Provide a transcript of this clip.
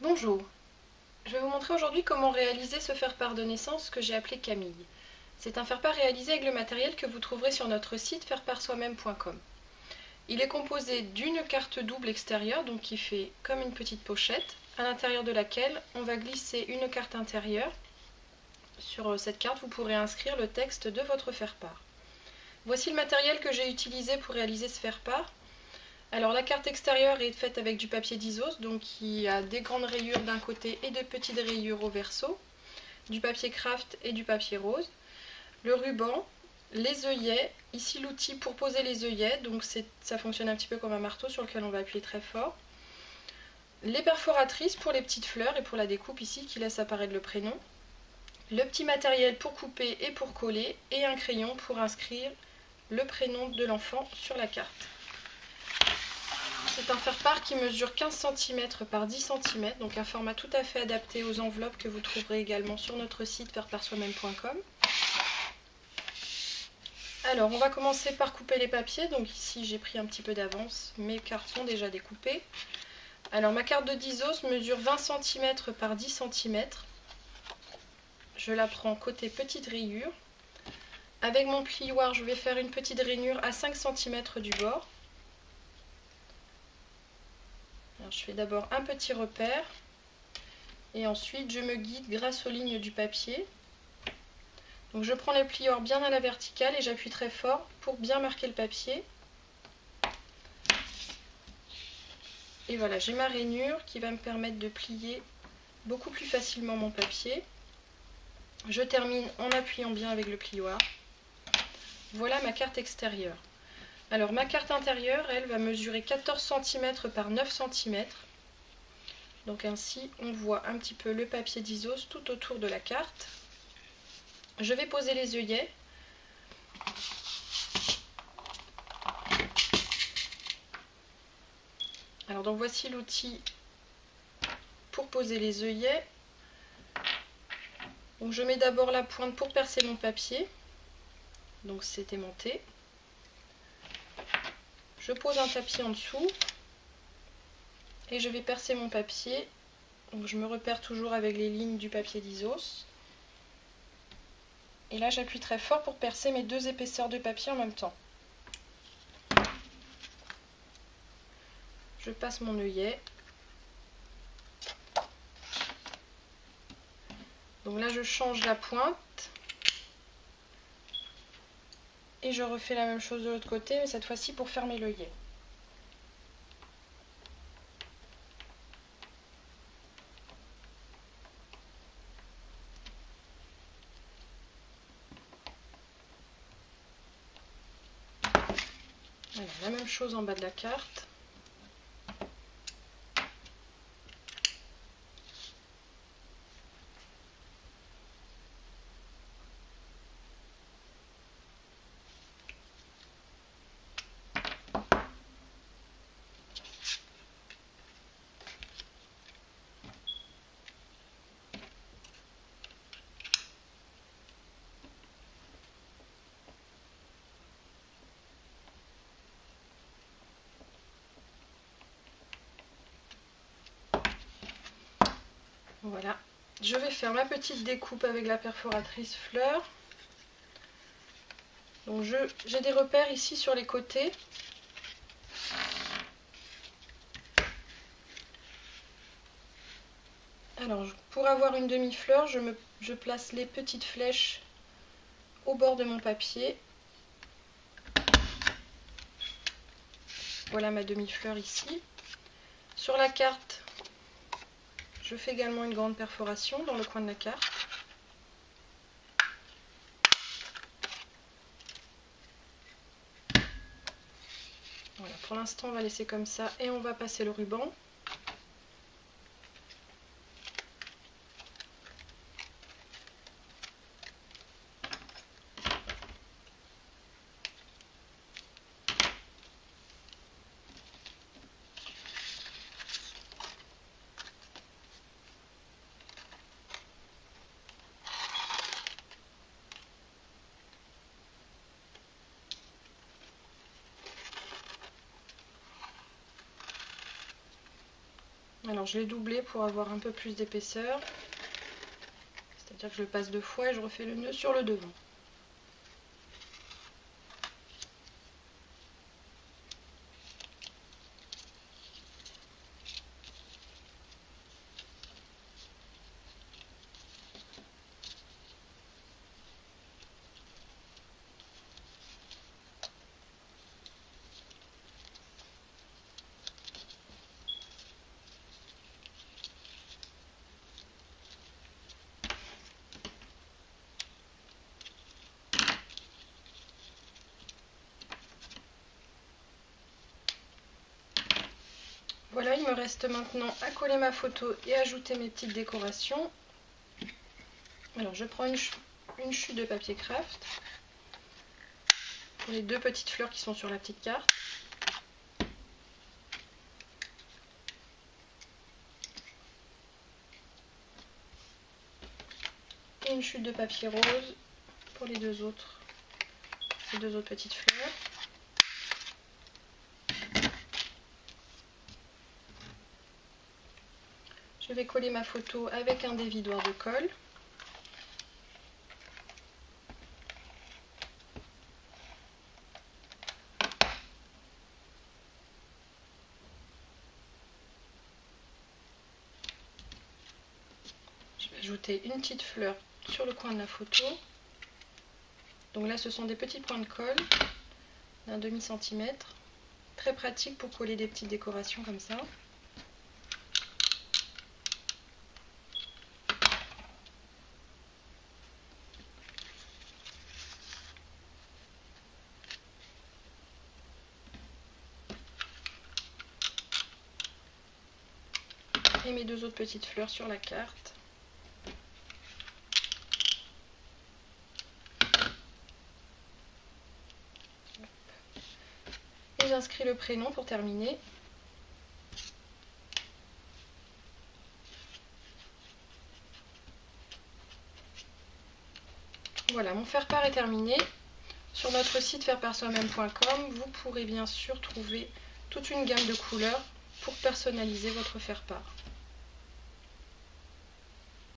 Bonjour, je vais vous montrer aujourd'hui comment réaliser ce faire-part de naissance que j'ai appelé Camille. C'est un faire-part réalisé avec le matériel que vous trouverez sur notre site fairepartsoi-même.com. Il est composé d'une carte double extérieure, donc qui fait comme une petite pochette, à l'intérieur de laquelle on va glisser une carte intérieure. Sur cette carte, vous pourrez inscrire le texte de votre faire-part. Voici le matériel que j'ai utilisé pour réaliser ce faire-part. Alors la carte extérieure est faite avec du papier d'Isos, donc qui a des grandes rayures d'un côté et de petites rayures au verso, du papier craft et du papier rose, le ruban, les œillets, ici l'outil pour poser les œillets, donc ça fonctionne un petit peu comme un marteau sur lequel on va appuyer très fort, les perforatrices pour les petites fleurs et pour la découpe ici qui laisse apparaître le prénom, le petit matériel pour couper et pour coller et un crayon pour inscrire le prénom de l'enfant sur la carte. C'est un faire-part qui mesure 15 cm par 10 cm, donc un format tout à fait adapté aux enveloppes que vous trouverez également sur notre site fairepartsoi-même.com. Alors on va commencer par couper les papiers, donc ici j'ai pris un petit peu d'avance, mes cartes sont déjà découpées. Alors ma carte de d'Isos mesure 20 cm par 10 cm, je la prends côté petite rayure. Avec mon plioir je vais faire une petite rainure à 5 cm du bord. Alors, je fais d'abord un petit repère et ensuite je me guide grâce aux lignes du papier. Donc je prends le plieur bien à la verticale et j'appuie très fort pour bien marquer le papier. Et voilà, j'ai ma rainure qui va me permettre de plier beaucoup plus facilement mon papier. Je termine en appuyant bien avec le plioir. Voilà ma carte extérieure. Alors ma carte intérieure, elle va mesurer 14 cm par 9 cm. Donc ainsi, on voit un petit peu le papier d'Isos tout autour de la carte. Je vais poser les œillets. Alors donc voici l'outil pour poser les œillets. Donc je mets d'abord la pointe pour percer mon papier. Donc c'est aimanté. Je pose un tapis en dessous et je vais percer mon papier. Donc je me repère toujours avec les lignes du papier d'Isos. Et là j'appuie très fort pour percer mes deux épaisseurs de papier en même temps. Je passe mon œillet. Donc là je change la pointe. Et je refais la même chose de l'autre côté, mais cette fois-ci pour fermer l'œillet. Voilà, la même chose en bas de la carte. Voilà, je vais faire ma petite découpe avec la perforatrice fleur. Donc j'ai des repères ici sur les côtés. Alors pour avoir une demi-fleur, je place les petites flèches au bord de mon papier. Voilà ma demi-fleur ici. Sur la carte, je fais également une grande perforation dans le coin de la carte. Voilà, pour l'instant on va laisser comme ça et on va passer le ruban. Alors je l'ai doublé pour avoir un peu plus d'épaisseur. C'est-à-dire que je le passe 2 fois et je refais le nœud sur le devant. Voilà, il me reste maintenant à coller ma photo et ajouter mes petites décorations. Alors je prends une chute de papier craft pour les 2 petites fleurs qui sont sur la petite carte. Et une chute de papier rose pour les 2 autres petites fleurs. Je vais coller ma photo avec un dévidoir de colle. Je vais ajouter une petite fleur sur le coin de la photo. Donc là ce sont des petits points de colle d'un demi-centimètre. Très pratique pour coller des petites décorations comme ça. Et mes 2 autres petites fleurs sur la carte. Et j'inscris le prénom pour terminer. Voilà, mon faire-part est terminé. Sur notre site faireparsoi-même.com, vous pourrez bien sûr trouver toute une gamme de couleurs pour personnaliser votre faire-part.